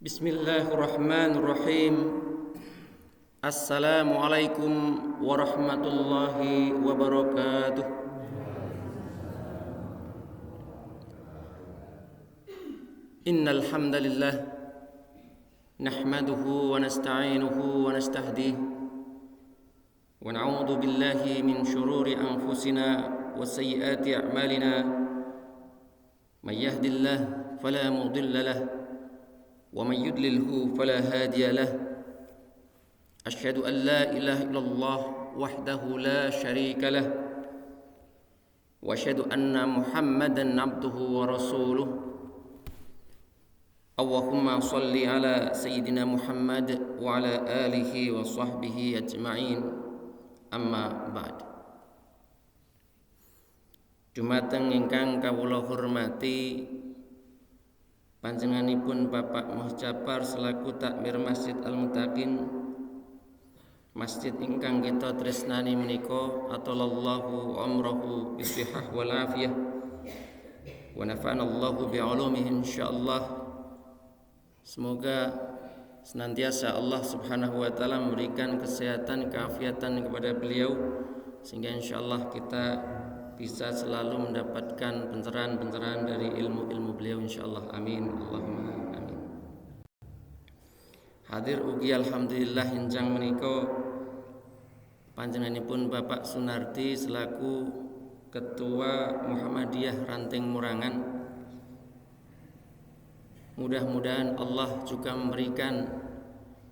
Bismillahirrahmanirrahim. Assalamualaikum warahmatullahi wabarakatuh. Innal hamdalillah nahmaduhu wa nasta'inuhu wa nastahdihi wa na'udzu billahi min shururi anfusina wa sayyiati a'malina. May yahdihillahu fala mudilla lahu ومن يضلله فلا هادي له أشهد أن لا إله إلا الله وحده لا شريك له وأشهد أن محمدا عبده ورسوله اللهم صل على سيدنا محمد وعلى آله وصحبه أجمعين أما بعد. Dumateng ingkang kawula hormati panjenenganipun Bapak Muhjapar selaku takmir Masjid Al-Muttaqin, masjid ingkang kita tresnani menika, atalallahu umrahu bisihah wal afiyah wa nafa'anallahu bi'ulumihi insyaallah. Semoga senantiasa Allah Subhanahu wa taala memberikan kesehatan, keafiatan kepada beliau sehingga insyaallah kita bisa selalu mendapatkan pencerahan-pencerahan dari ilmu-ilmu beliau insyaallah. Amin Allahumma amin. Hadir ugi alhamdulillah enjang menika panjenenganipun Bapak Sunardi selaku Ketua Muhammadiyah Ranting Murangan. Mudah-mudahan Allah juga memberikan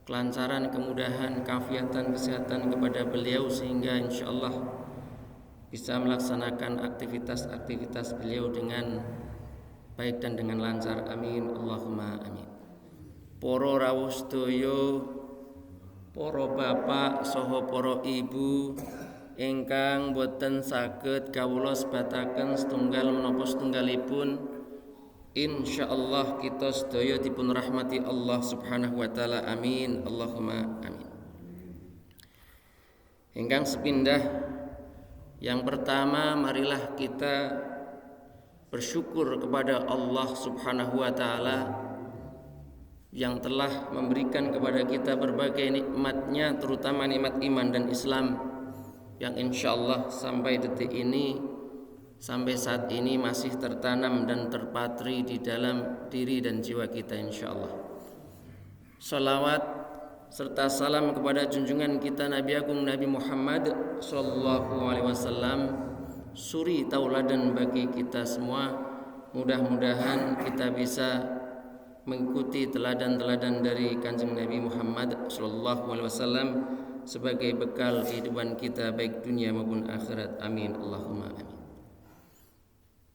kelancaran, kemudahan, keafiatan, kesehatan kepada beliau sehingga insyaallah bisa melaksanakan aktivitas-aktivitas beliau dengan baik dan dengan lancar. Amin Allahumma amin. Para rawuh sedaya, para bapak saha para ibu ingkang boten saged kawula sebataken setunggal menapa setunggalipun, insyaallah kita sedaya dipun rahmati Allah Subhanahu wa taala. Amin Allahumma amin. Ingkang sepindah, yang pertama, marilah kita bersyukur kepada Allah Subhanahu wa taala yang telah memberikan kepada kita berbagai nikmatnya, terutama nikmat iman dan Islam yang insyaallah sampai detik ini, sampai saat ini masih tertanam dan terpatri di dalam diri dan jiwa kita insyaallah. Salawat serta salam kepada junjungan kita Nabi Agung Nabi Muhammad sallallahu alaihi wasallam, suri tauladan bagi kita semua. Mudah-mudahan kita bisa mengikuti teladan-teladan dari Kanjeng Nabi Muhammad sallallahu alaihi wasallam sebagai bekal kehidupan kita baik dunia maupun akhirat. Amin Allahumma amin.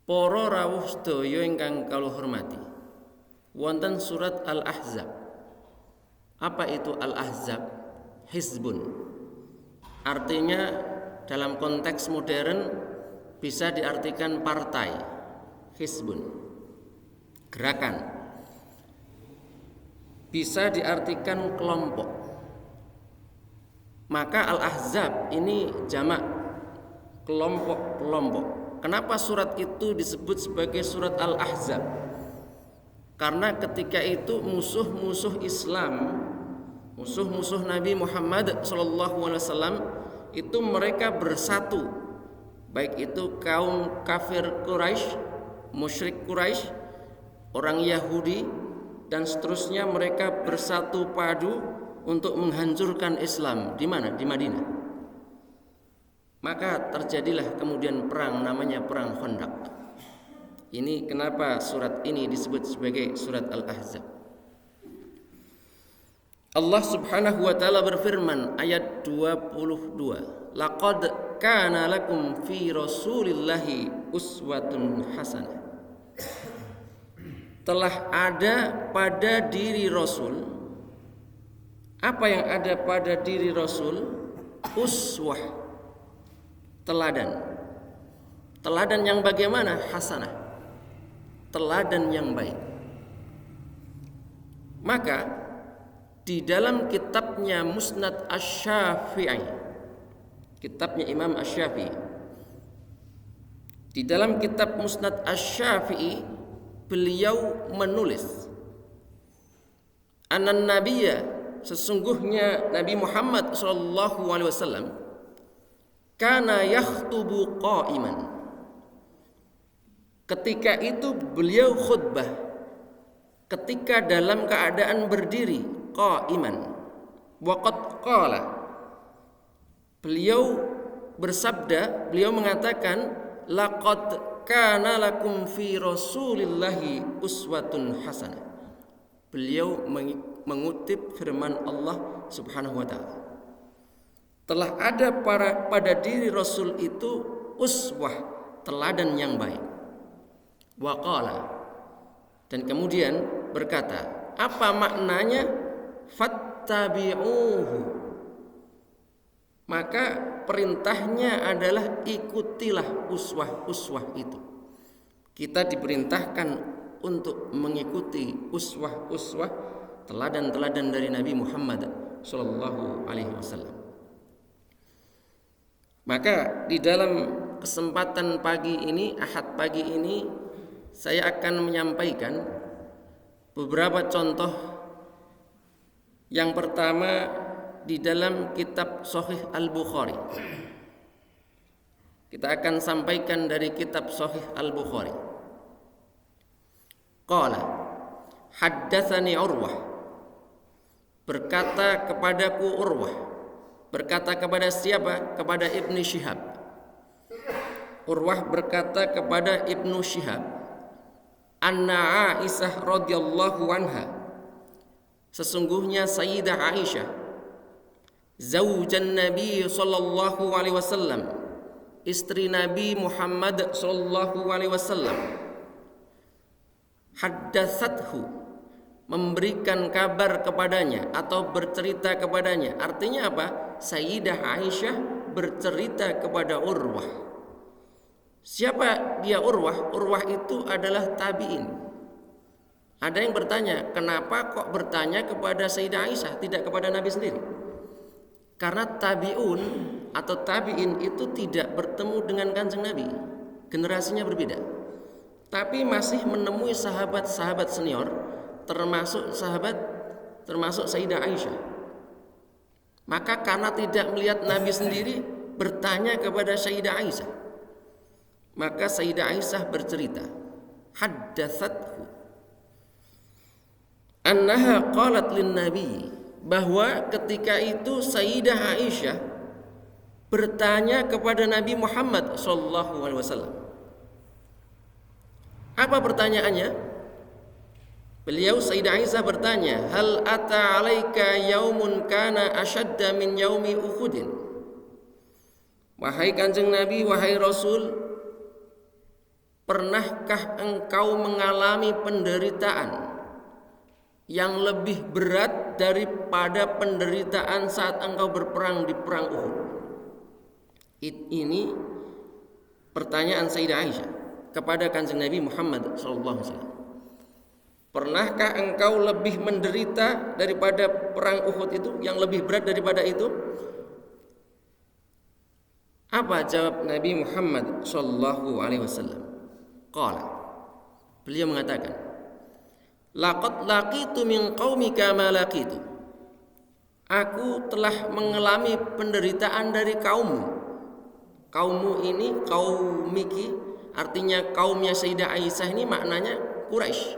Para rawuh sedaya ingkang kula hormati, wonten surat Al-Ahzab. Apa itu Al-Ahzab? Hizbun. Artinya dalam konteks modern bisa diartikan partai. Hizbun, gerakan. Bisa diartikan kelompok. Maka Al-Ahzab ini jamak, kelompok-kelompok. Kenapa surat itu disebut sebagai surat Al-Ahzab? Karena ketika itu musuh-musuh Islam, musuh-musuh Nabi Muhammad SAW itu mereka bersatu, baik itu kaum kafir Quraisy, musyrik Quraisy, orang Yahudi dan seterusnya. Mereka bersatu padu untuk menghancurkan Islam. Di mana? Di Madinah. Maka terjadilah kemudian perang, namanya perang Khandaq. Ini kenapa surat ini disebut sebagai surat Al-Ahzab. Allah Subhanahu wa taala berfirman ayat 22, laqad kana lakum fi rasulillahi uswatun hasanah. Telah ada pada diri Rasul. Apa yang ada pada diri Rasul? Uswah, teladan. Teladan yang bagaimana? Hasanah, teladan yang baik. Maka di dalam kitabnya Musnad Asy-Syafi'i, kitabnya Imam Asy-Syafi'i, di dalam kitab Musnad Asy-Syafi'i beliau menulis Anan nabiyya, sesungguhnya Nabi Muhammad sallallahu alaihi wasallam kana yakhutubu qa'iman. Ketika itu beliau khutbah ketika dalam keadaan berdiri, qa'iman. Waqad qala, beliau bersabda, beliau mengatakan, laqad kana lakum fi rasulillahi uswatun hasanah. Beliau mengutip firman Allah Subhanahu wa taala. Telah ada pada diri Rasul itu uswah, teladan yang baik. Wa qala, dan kemudian berkata, apa maknanya? Fattabi'uhu, maka perintahnya adalah ikutilah uswah-uswah itu. Kita diperintahkan untuk mengikuti uswah-uswah, teladan-teladan dari Nabi Muhammad sallallahu alaihi wasallam. Maka di dalam kesempatan pagi ini, Ahad pagi ini, saya akan menyampaikan beberapa contoh. Yang pertama di dalam kitab Sahih Al-Bukhari. Kita akan sampaikan dari kitab Sahih Al-Bukhari. Qala haddatsani Urwah, berkata kepadaku Urwah. Berkata kepada siapa? Kepada Ibnu Syihab. Urwah berkata kepada Ibnu Syihab, anna Aisyah radhiyallahu anha, sesungguhnya Sayyidah Aisyah, zaujan Nabi sallallahu alaihi wasallam, istri Nabi Muhammad sallallahu alaihi wasallam, haddatsathu, memberikan kabar kepadanya atau bercerita kepadanya. Artinya apa? Sayyidah Aisyah bercerita kepada Urwah. Siapa dia Urwah? Urwah itu adalah tabi'in. Ada yang bertanya, kenapa kok bertanya kepada Sayyidah Aisyah, tidak kepada Nabi sendiri? Karena tabi'un atau tabi'in itu tidak bertemu dengan Kanjeng Nabi, generasinya berbeda. Tapi masih menemui sahabat-sahabat senior, termasuk Sayyidah Aisyah. Maka karena tidak melihat Nabi sendiri, bertanya kepada Sayyidah Aisyah. Maka Sayyidah Aisyah bercerita, haddatsathu annaha qalat lin nabi, bahwa ketika itu Sayyidah Aisyah bertanya kepada Nabi Muhammad sallallahu alaihi wasallam. Apa pertanyaannya? Beliau Sayyidah Aisyah bertanya, hal ata alaika yaumun kana ashadda min yaumi Uhudin. Wahai Kanjeng Nabi, wahai Rasul, pernahkah engkau mengalami penderitaan yang lebih berat daripada penderitaan saat engkau berperang di perang Uhud? Ini pertanyaan Sayyidah Aisyah kepada Kanjeng Nabi Muhammad sallallahu alaihi wasallam. Pernahkah engkau lebih menderita daripada perang Uhud itu, yang lebih berat daripada itu? Apa jawab Nabi Muhammad sallallahu alaihi wasallam? Qala, beliau mengatakan, laqad laqitu min qaumika ma laqitu. Aku telah mengalami penderitaan dari kaummu. Kaummu ini, kaumiki, artinya kaumnya Sayyidah Aisyah ini maknanya Quraisy.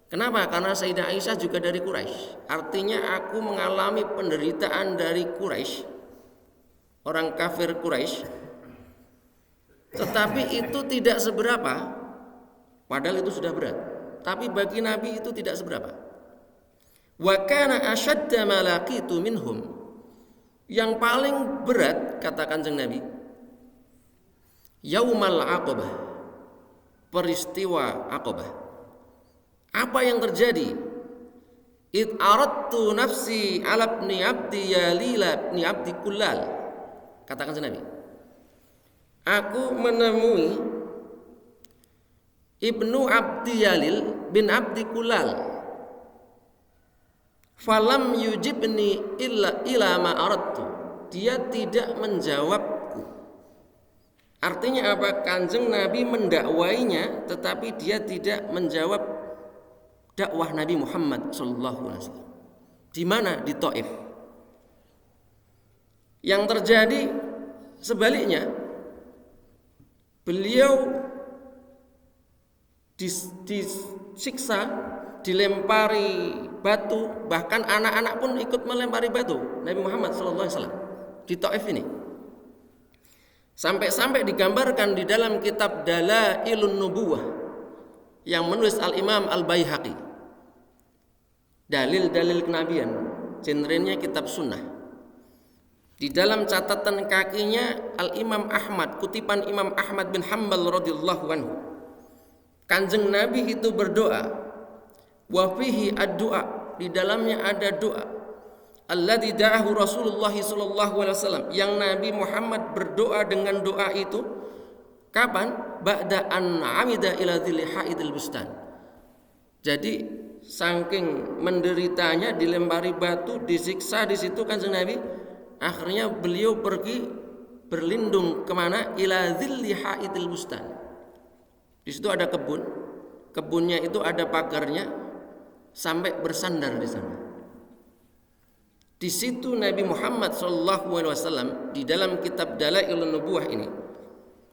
Kenapa? Karena Sayyidah Aisyah juga dari Quraisy. Artinya aku mengalami penderitaan dari Quraisy, orang kafir Quraisy. Tetapi itu tidak seberapa, padahal itu sudah berat. Tapi bagi Nabi itu tidak seberapa. Wa kana ashadda ma laqitu minhum, yang paling berat, kata Kanjeng Nabi, yaumal aqabah, peristiwa Aqabah. Apa yang terjadi? Id aradtu nafsi ala ibni abdi yalila ibni abdi kullal, kata Kanjeng Nabi, aku menemui Ibnu Abdi Yalil bin Abdi Kulal, falam yujibni illa ma aradtu, dia tidak menjawabku. Artinya apa? Kanjeng Nabi mendakwainya, tetapi dia tidak menjawab dakwah Nabi Muhammad SAW. Di mana? Di Taif. Yang terjadi sebaliknya, beliau disiksa, dilempari batu, bahkan anak-anak pun ikut melempari batu Nabi Muhammad SAW di Taif ini. Sampai-sampai digambarkan di dalam kitab Dalailun Nubuwah yang menulis Al-Imam Al-Baihaqi, dalil-dalil kenabian, genrenya kitab sunnah. Di dalam catatan kakinya Al-Imam Ahmad, kutipan Imam Ahmad bin Hanbal radhiyallahu anhu, Kanjeng Nabi itu berdoa, wa fihi ad-du'a, di dalamnya ada doa, alladzi da'ahu Rasulullah sallallahu alaihi wasallam, yang Nabi Muhammad berdoa dengan doa itu kapan? Ba'da an amida ila dzil haidil bustan. Jadi saking menderitanya, dilempari batu, disiksa di situ Kanjeng Nabi, akhirnya beliau pergi berlindung kemana? Ila dzil haidil bustan. Di situ ada kebun, kebunnya itu ada pagarnya, sampai bersandar di sana. Di situ Nabi Muhammad SAW di dalam kitab Dalailun Nubuwah ini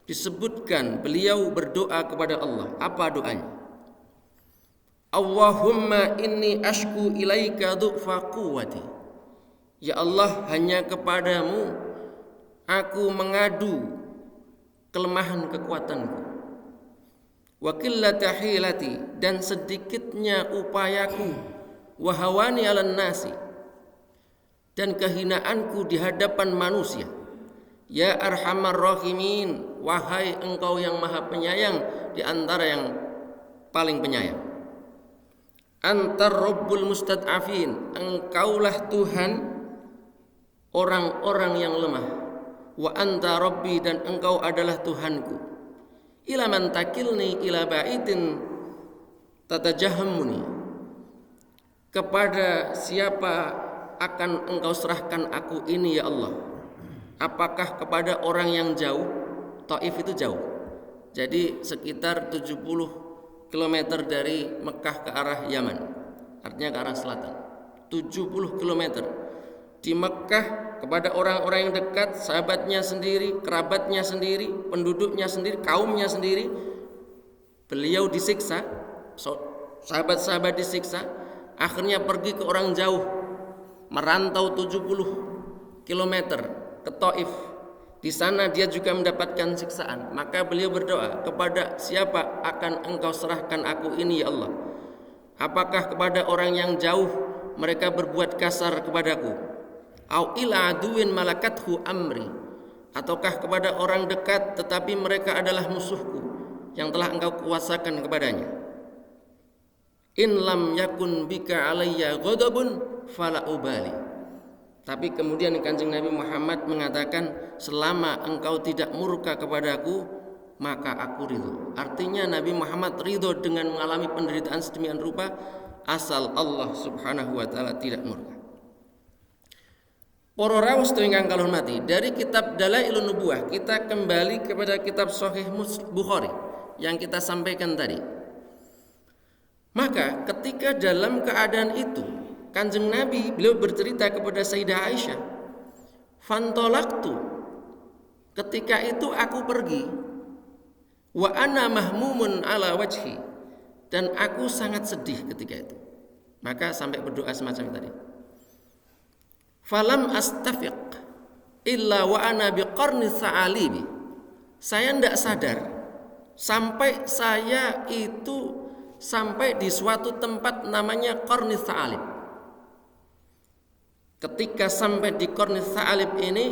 disebutkan beliau berdoa kepada Allah. Apa doanya? Allahumma inni ashku ilaika du'fa quwwati. Ya Allah, hanya kepadamu aku mengadu kelemahan kekuatanku. Wa qillata hilati, dan sedikitnya upayaku, wa hawani 'alan nasi, dan kehinaanku di hadapan manusia. Ya arhamar rahimin, wahai engkau yang maha penyayang di antara yang paling penyayang. Antar rabbul mustad'afin, engkaulah Tuhan orang-orang yang lemah. Wa anta rabbi, dan engkau adalah Tuhanku. Ila man takilni ila baitin tatajahammuni, kepada siapa akan engkau serahkan aku ini ya Allah? Apakah kepada orang yang jauh? Taif itu jauh, jadi sekitar 70 km dari Mekah ke arah Yaman, artinya ke arah selatan. 70 km di Mekah, kepada orang-orang yang dekat, sahabatnya sendiri, kerabatnya sendiri, penduduknya sendiri, kaumnya sendiri, beliau disiksa, sahabat-sahabat disiksa, akhirnya pergi ke orang jauh, merantau 70 km ke Taif. Di sana dia juga mendapatkan siksaan. Maka beliau berdoa, kepada siapa akan engkau serahkan aku ini ya Allah? Apakah kepada orang yang jauh mereka berbuat kasar kepadaku? Au ila aduwin malakathu amri, ataukah kepada orang dekat tetapi mereka adalah musuhku yang telah engkau kuasakan kepadanya? In lam yakun bika alayya ghadabun fala ubali. Tapi kemudian Kanjeng Nabi Muhammad mengatakan, selama engkau tidak murka kepadaku, maka aku ridho. Artinya Nabi Muhammad ridho dengan mengalami penderitaan sedemikian rupa, asal Allah subhanahu wa ta'ala tidak murka. Para rawuh ingkang kalih hormati, dari kitab Dalailun Nubuwah kita kembali kepada kitab Sahih Bukhari yang kita sampaikan tadi. Maka ketika dalam keadaan itu Kanjeng Nabi beliau bercerita kepada Sayyidah Aisyah, "Fantolaktu, ketika itu aku pergi, wa ana mahmumun ala wajhi, dan aku sangat sedih ketika itu." Maka sampai berdoa semacam tadi. Falam astafiq illa wa ana biqarni sa'alibi. Saya tidak sadar sampai saya itu sampai di suatu tempat namanya Qarni Sa'alib. Ketika sampai di Qarni Sa'alib ini,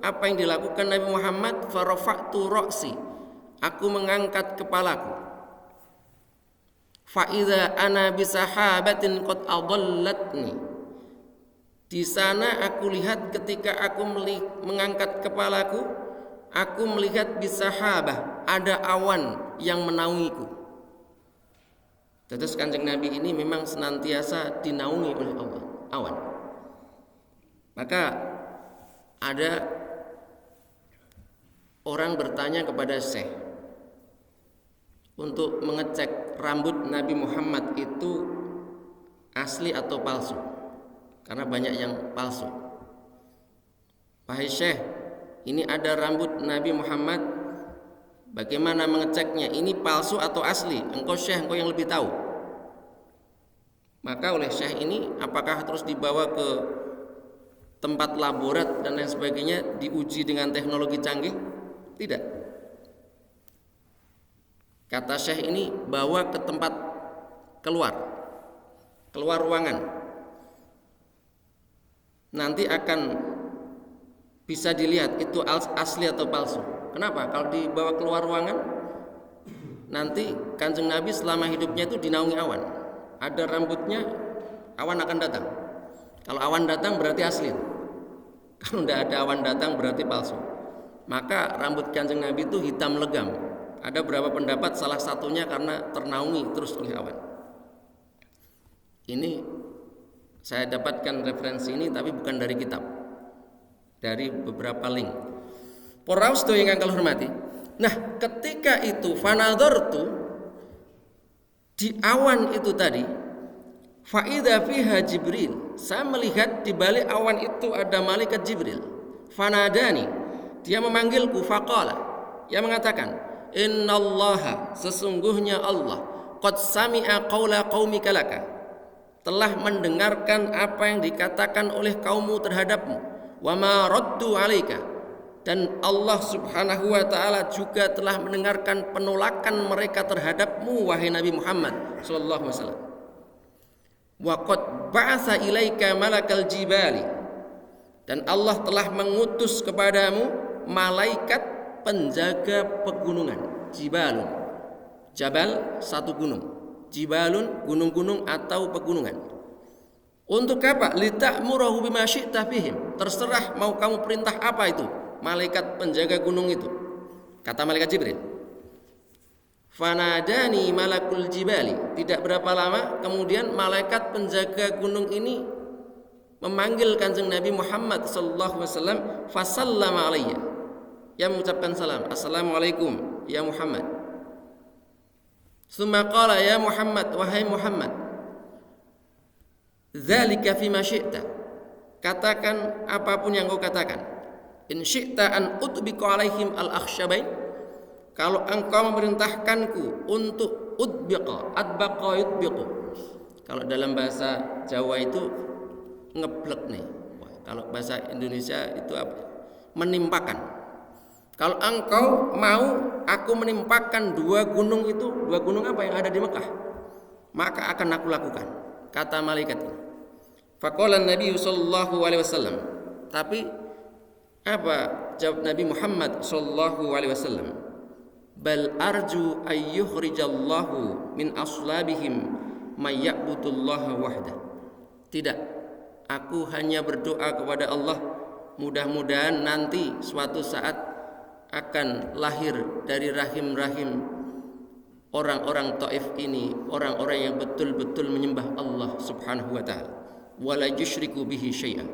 apa yang dilakukan Nabi Muhammad? Farafa'tu ra'si, aku mengangkat kepalaku. Fa idza ana bisahabatin qad adallatni. Di sana aku lihat ketika aku mengangkat kepalaku, aku melihat bisahabah, ada awan yang menaungiku. Terus Kanjeng Nabi ini memang senantiasa dinaungi oleh Allah, awan. Maka ada orang bertanya kepada Syekh untuk mengecek rambut Nabi Muhammad itu asli atau palsu, karena banyak yang palsu. Wahai Syekh, ini ada rambut Nabi Muhammad, bagaimana mengeceknya? Ini palsu atau asli? Engkau Syekh, engkau yang lebih tahu. Maka oleh Syekh ini, apakah terus dibawa ke tempat laborat dan lain sebagainya, diuji dengan teknologi canggih? Tidak. Kata Syekh ini, bawa ke tempat keluar ruangan. Nanti akan bisa dilihat itu asli atau palsu. Kenapa? Kalau dibawa keluar ruangan, nanti Kanjeng Nabi selama hidupnya itu dinaungi awan. Ada rambutnya, awan akan datang. Kalau awan datang berarti asli. Kalau tidak ada awan datang berarti palsu. Maka rambut Kanjeng Nabi itu hitam legam. Ada beberapa pendapat, salah satunya karena ternaungi terus oleh awan. Ini saya dapatkan referensi ini, tapi bukan dari kitab, dari beberapa link. Para sedaya ingkang kula hormati. Nah, ketika itu fanadhartu, di awan itu tadi, fa idza fiha Jibril, saya melihat di balik awan itu ada malaikat Jibril. Fanadani, dia memanggilku, faqala, dia mengatakan, innallaha, sesungguhnya Allah, qad sami'a qaula qaumika laka, telah mendengarkan apa yang dikatakan oleh kaummu terhadapmu, wa ma raddu 'alaika, dan Allah Subhanahu wa taala juga telah mendengarkan penolakan mereka terhadapmu wahai Nabi Muhammad sallallahu alaihi wasallam. Wa qad ba'atsa ilaika malakal jibali, dan Allah telah mengutus kepadamu malaikat penjaga pegunungan. Jibalun, jabal satu gunung, jibalun gunung-gunung atau pegunungan. Untuk apa? Lita'murahu bima syi'ta fihim, terserah mau kamu perintah apa itu malaikat penjaga gunung itu. Kata malaikat Jibril, fanadani malakul jibali, tidak berapa lama kemudian malaikat penjaga gunung ini memanggil Kanjeng Nabi Muhammad sallallahu alaihi wasallam, fasallama alayya, ia mengucapkan salam, assalamualaikum ya Muhammad. Tsumma qala ya Muhammad, wahai Muhammad, dzalika fima syi'ta, katakan apapun yang kau katakan. In syi'ta an utbiqa alaihim al-akhsyabain, kalau engkau memerintahkanku untuk utbiqa, adbaqa yutbiqu. Kalau dalam bahasa Jawa itu ngeblek nih. Kalau bahasa Indonesia itu apa? Menimpakan. Kalau engkau mau aku menimpakan dua gunung itu, dua gunung apa yang ada di Mekah, maka akan aku lakukan, kata malaikat ini. Faqala Nabi sallallahu alaihi wasallam, tapi apa jawab Nabi Muhammad sallallahu alaihi wasallam? Bal arju ayyukhrijallahu min aslabihim may ya'budullaha wahda. Tidak, aku hanya berdoa kepada Allah, mudah-mudahan nanti suatu saat akan lahir dari rahim-rahim orang-orang Taif ini orang-orang yang betul-betul menyembah Allah Subhanahu wa taala, wala yusyriku bihi syai'an,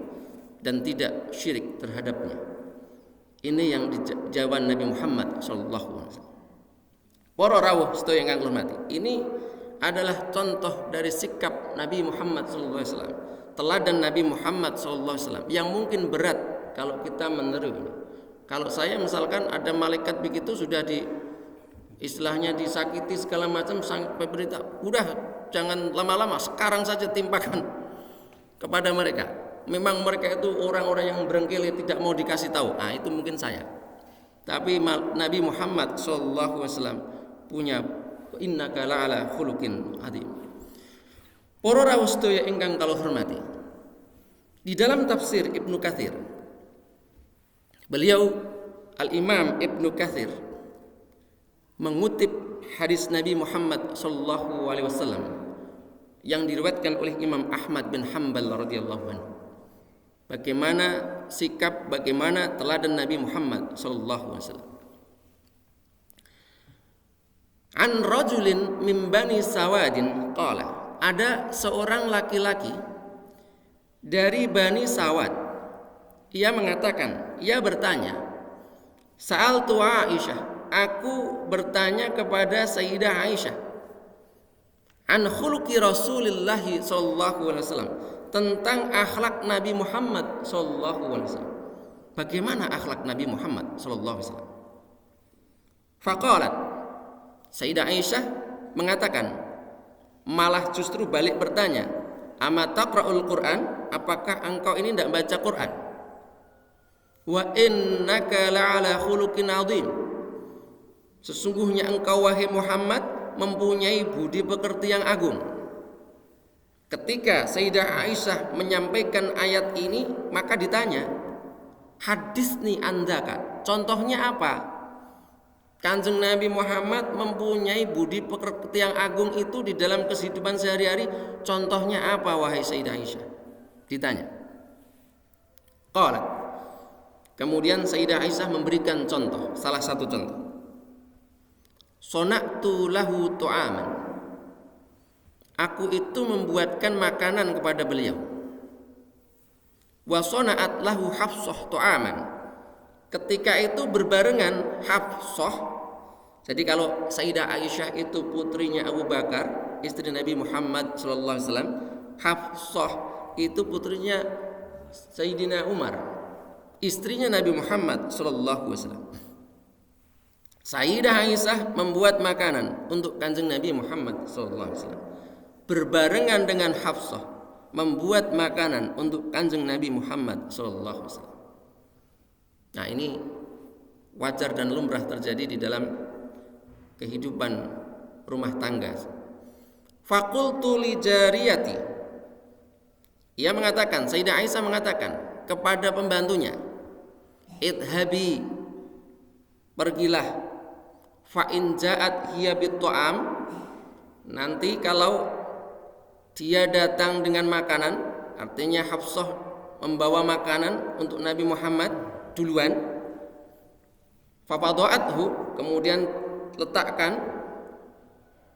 dan tidak syirik terhadapnya. Ini yang dijawab Nabi Muhammad sallallahu alaihi wasallam. Para rawuh sedaya ingkang hormati, ini adalah contoh dari sikap Nabi Muhammad sallallahu alaihi wasallam, teladan Nabi Muhammad sallallahu alaihi wasallam yang mungkin berat kalau kita meniru. Kalau saya misalkan ada malaikat begitu sudah di istilahnya disakiti segala macam, sampai berita, udah jangan lama-lama, sekarang saja timpakan kepada mereka. Memang mereka itu orang-orang yang berengkeli, tidak mau dikasih tahu. Nah, itu mungkin saya. Tapi Nabi Muhammad sallallahu alaihi wasallam punya innaka la'ala khuluqin adzim. Para rawuh sedaya ingkang kula hormati, di dalam tafsir Ibnu Katsir, beliau Al-Imam Ibnu Katsir mengutip hadis Nabi Muhammad sallallahu alaihi wasallam yang diriwayatkan oleh Imam Ahmad bin Hanbal radhiyallahu anhu. Bagaimana sikap, bagaimana teladan Nabi Muhammad sallallahu alaihi wasallam. An rajulin min bani Sawadin qala, ada seorang laki-laki dari Bani Sawad, ia mengatakan, ia bertanya, sa'altu Aisyah, aku bertanya kepada Sayyidah Aisyah. an khuluqi Rasulillah sallallahu alaihi wasallam, tentang akhlak Nabi Muhammad sallallahu alaihi wasallam. Bagaimana akhlak Nabi Muhammad sallallahu alaihi wasallam? Faqalat, Sayyidah Aisyah mengatakan, malah justru balik bertanya, ama taqra'ul Qur'an, apakah engkau ini tidak baca Qur'an? Wa innaka la'ala khuluqin 'adzim, sesungguhnya engkau wahai Muhammad mempunyai budi pekerti yang agung. Ketika Sayyidah Aisyah menyampaikan ayat ini, maka ditanya, hadis nih andaka, contohnya apa? Kanjeng Nabi Muhammad mempunyai budi pekerti yang agung itu di dalam kehidupan sehari-hari, contohnya apa wahai Sayyidah Aisyah? Ditanya. Qalat, kemudian Sayyidah Aisyah memberikan contoh, salah satu contoh. Sona'tu lahu tu'aman, aku itu membuatkan makanan kepada beliau. Wa sona'at lahu Hafsah tu'aman, ketika itu berbarengan Hafsah. Jadi kalau Sayyidah Aisyah itu putrinya Abu Bakar, istri Nabi Muhammad sallallahu alaihi wasallam, Hafsah itu putrinya Sayyidina Umar, istrinya Nabi Muhammad sallallahu alaihi wasallam. Sayyidah Aisyah membuat makanan untuk Kanjeng Nabi Muhammad sallallahu alaihi wasallam, berbarengan dengan Hafsah membuat makanan untuk Kanjeng Nabi Muhammad sallallahu alaihi wasallam. Nah, ini wajar dan lumrah terjadi di dalam kehidupan rumah tangga. Faqultu li jariyati, ia mengatakan, Sayyidah Aisyah mengatakan kepada pembantunya, idhabi, pergilah, fa in ja'at hiya bit-ta'am, nanti kalau dia datang dengan makanan, artinya Hafsah membawa makanan untuk Nabi Muhammad duluan, fawadu'athu, kemudian letakkan,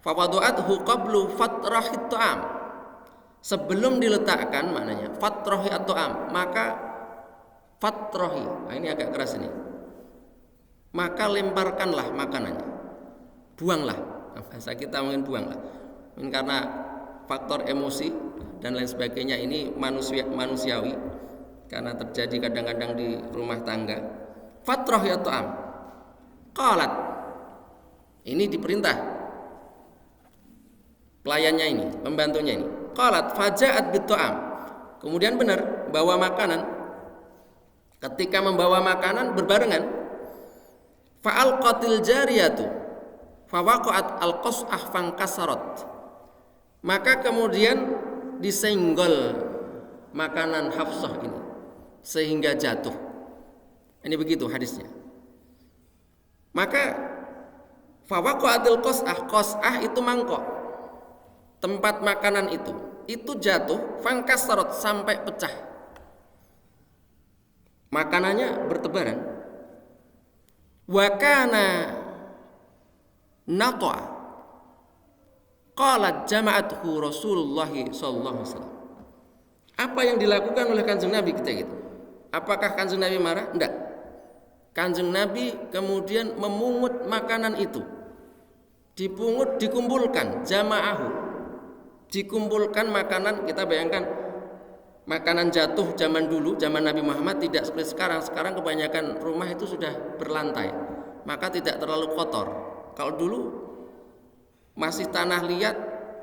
fawadu'athu qablu fatrahit ta'am, sebelum diletakkan, maknanya fatrahi at-ta'am, maka fatrahi, nah ini agak keras ini, maka lemparkanlah makanannya, buanglah, bahasa kita mungkin buanglah, mungkin karena faktor emosi dan lain sebagainya, ini manusiawi karena terjadi kadang-kadang di rumah tangga. Fatrahi at-ta'am, qalat, ini diperintah pelayannya ini, pembantunya ini. Qalat faja'at bit-ta'am, kemudian benar bawa makanan. Ketika membawa makanan berbarengan, fa'alqatil jariyatu fawaqa'at al-qas'ah fankasarat, maka kemudian disenggol makanan Hafsah ini sehingga jatuh. Ini begitu hadisnya. Maka fawaqa'atil qas'ah itu mangkok, tempat makanan itu jatuh, fangkasarat, sampai pecah, makanannya bertebaran. Wa kana nata'a, qalat jama'athu Rasulullah sallallahu alaihi wasallam. Apa yang dilakukan oleh Kanjeng Nabi ketika itu? Apakah Kanjeng Nabi marah? Enggak. Kanjeng Nabi kemudian memungut makanan itu, dipungut, dikumpulkan, jama'ahu, dikumpulkan makanan. Kita bayangkan makanan jatuh zaman dulu, zaman Nabi Muhammad tidak seperti sekarang. Sekarang kebanyakan rumah itu sudah berlantai, maka tidak terlalu kotor. Kalau dulu masih tanah liat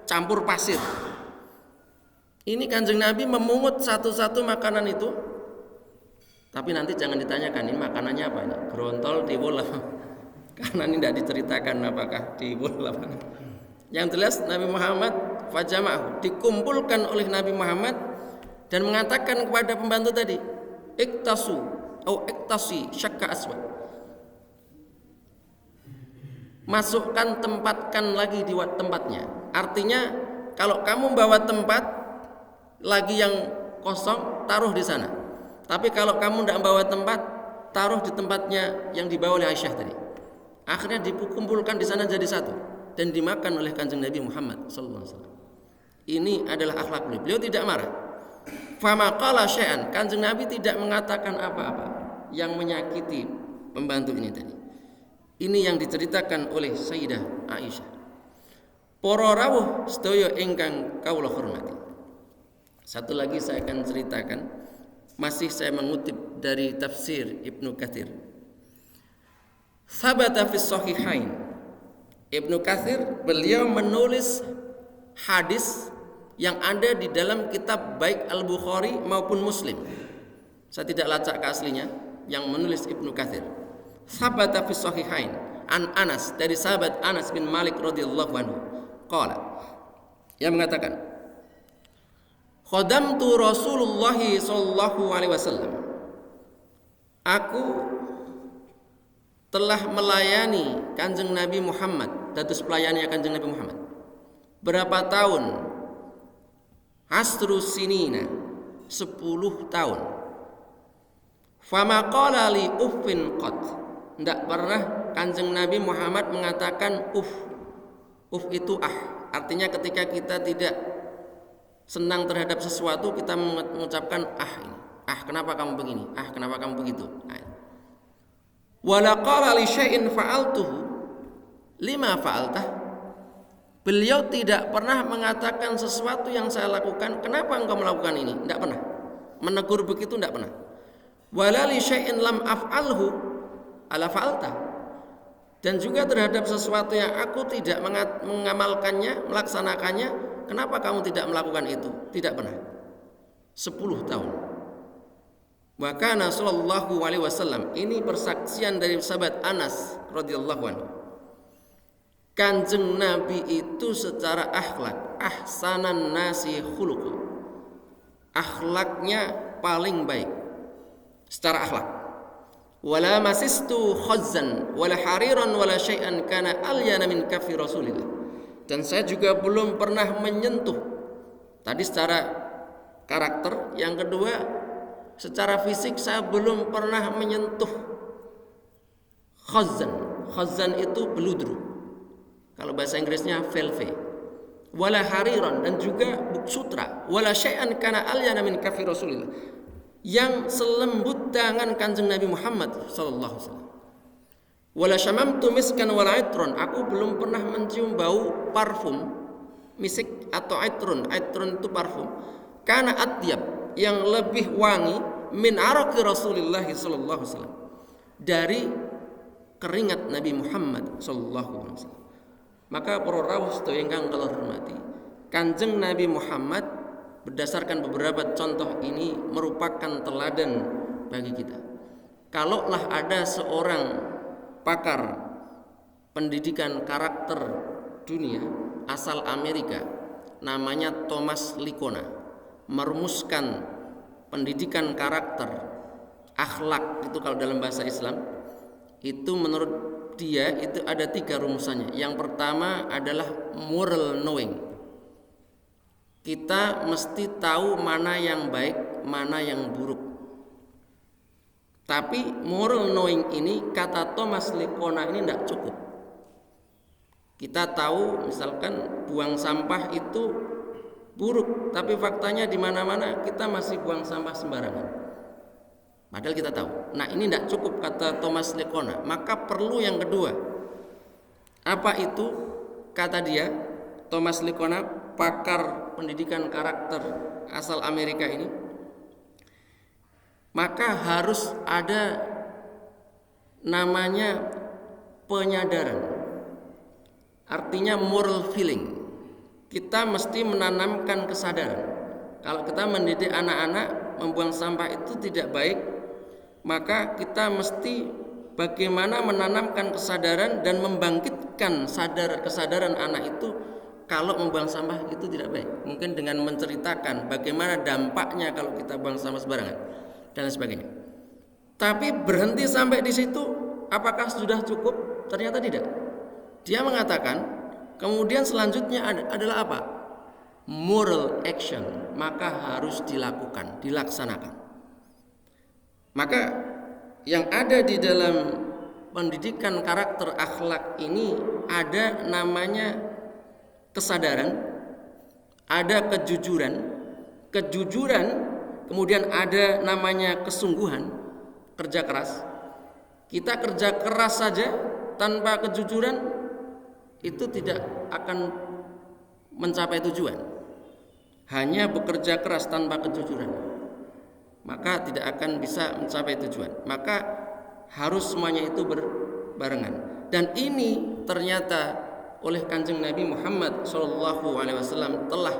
campur pasir. Ini Kanjeng Nabi memungut satu-satu makanan itu. Tapi nanti jangan ditanyakan ini makanannya apa ini, gerontol, tiwul, karena ini tidak diceritakan apakah tiwul apa. Yang jelas Nabi Muhammad fajama'ahu, dikumpulkan oleh Nabi Muhammad dan mengatakan kepada pembantu tadi, iktasu atau iktasi syakka aswad, masukkan, tempatkan lagi di tempatnya. Artinya kalau kamu bawa tempat lagi yang kosong, taruh di sana. Tapi kalau kamu tidak bawa tempat, taruh di tempatnya yang dibawa oleh Aisyah tadi. Akhirnya dikumpulkan di sana jadi satu dan dimakan oleh Kanjeng Nabi Muhammad sallallahu alaihi wasallam. Ini adalah akhlak beliau. Beliau tidak marah. Fama qala syai'an, Kanjeng Nabi tidak mengatakan apa-apa yang menyakiti pembantu ini tadi. Ini yang diceritakan oleh Sayyidah Aisyah. Para rawuh sedaya ingkang kawula hormati. Satu lagi saya akan ceritakan, masih saya mengutip dari tafsir Ibnu Katsir. Sabata fi sahihain. Ibnu Katsir beliau menulis hadis yang ada di dalam kitab baik Al-Bukhari maupun Muslim. Saya tidak lacak ke aslinya, yang menulis Ibnu Katsir. Sabata fi sahihain an Anas, dari sahabat Anas bin Malik radhiyallahu anhu. Qala, yang mengatakan, khadamtu Rasulullah sallallahu alaihi wasallam. Aku telah melayani Kanjeng Nabi Muhammad, dados pelayani Kanjeng Nabi Muhammad. Berapa tahun? Asrus sinina, 10 tahun. Fama qala li uffin qat. Tidak pernah Kanjeng Nabi Muhammad mengatakan uff. Uff itu artinya ketika kita tidak senang terhadap sesuatu, kita mengucapkan ini. Kenapa kamu begini? Kenapa kamu begitu? Wala qala li syai'in fa'altuhu lima fa'altah. Beliau tidak pernah mengatakan sesuatu yang saya lakukan, kenapa engkau melakukan ini? Tidak pernah. Menegur begitu tidak pernah. Wala li syai'in lam af'alhu ala fa'altah. Dan juga terhadap sesuatu yang aku tidak mengamalkannya, melaksanakannya, kenapa kamu tidak melakukan itu? Tidak pernah. 10 tahun. Wa kana sallallahu alaihi wasallam, ini persaksian dari sahabat Anas radhiyallahu anhu. Kanjeng Nabi itu secara akhlak ahsanan nasi khuluqa. Akhlaknya paling baik secara akhlak. Wala masistu khazzan wala hariran wala syai'an kana alyana min kafi Rasulillah. Dan saya juga belum pernah menyentuh, tadi secara karakter, yang kedua secara fisik saya belum pernah menyentuh khazzan. Khazzan itu beludru, kalau bahasa Inggrisnya velvet. Wala hariran, dan juga sutra. Wala syai'an kana alyana min kafi Rasulillah, yang selembut tangan Kanjeng Nabi Muhammad sallallahu alaihi wasallam. Wala syamamtu miskan wala itron, aku belum pernah mencium bau parfum, misik atau itron. Itron itu parfum. Kana atyab, yang lebih wangi, min araqi Rasulillah sallallahu alaihi wasallam, dari keringat Nabi Muhammad sallallahu alaihi wasallam. Maka para rawuh sedaya ingkang kula hormati, Kanjeng Nabi Muhammad berdasarkan beberapa contoh ini merupakan teladan bagi kita. Kalaulah ada seorang pakar pendidikan karakter dunia asal Amerika, namanya Thomas Likona, merumuskan pendidikan karakter akhlak itu, kalau dalam bahasa Islam itu menurut dia itu ada 3 rumusannya. Yang pertama adalah moral knowing. Kita mesti tahu mana yang baik, mana yang buruk. Tapi moral knowing ini, kata Thomas Likona, ini tidak cukup. Kita tahu misalkan buang sampah itu buruk, tapi faktanya di mana-mana kita masih buang sampah sembarangan. Padahal kita tahu. Nah, ini tidak cukup kata Thomas Likona. Maka perlu yang kedua. Apa itu? Kata dia, Thomas Likona, pakar pendidikan karakter asal Amerika ini, maka harus ada namanya penyadaran. Artinya moral feeling. Kita mesti menanamkan kesadaran. Kalau kita mendidik anak-anak membuang sampah itu tidak baik, maka kita mesti bagaimana menanamkan kesadaran dan membangkitkan kesadaran anak itu kalau membuang sampah itu tidak baik. Mungkin dengan menceritakan bagaimana dampaknya kalau kita buang sampah sembarangan dan sebagainya. Tapi berhenti sampai di situ, apakah sudah cukup? Ternyata tidak. Dia mengatakan kemudian selanjutnya adalah apa? Moral action, maka harus dilakukan, dilaksanakan. Maka yang ada di dalam pendidikan karakter akhlak ini ada namanya kesadaran, ada kejujuran, kemudian ada namanya kesungguhan, kerja keras. Kita kerja keras saja tanpa kejujuran itu tidak akan mencapai tujuan, hanya bekerja keras tanpa kejujuran, maka tidak akan bisa mencapai tujuan. Maka harus semuanya itu berbarengan. Dan ini ternyata oleh Kanjeng Nabi Muhammad SAW telah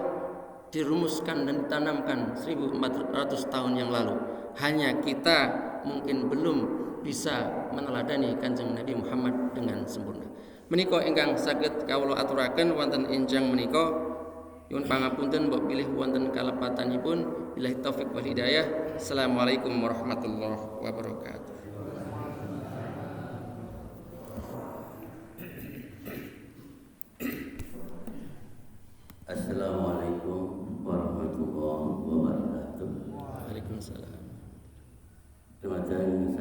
dirumuskan dan ditanamkan 1400 tahun yang lalu. Hanya kita mungkin belum bisa meneladani Kanjeng Nabi Muhammad dengan sempurna. Menika ingkang saged kawula aturaken wonten enjang menika, nyuwun pangapunten mbok pilih wonten kalepatanipun. Billahi taufik wal hidayah. Assalamualaikum warahmatullahi wabarakatuh. Assalamualaikum warahmatullahi wabarakatuh. Waalaikumsalam. Terima kasih.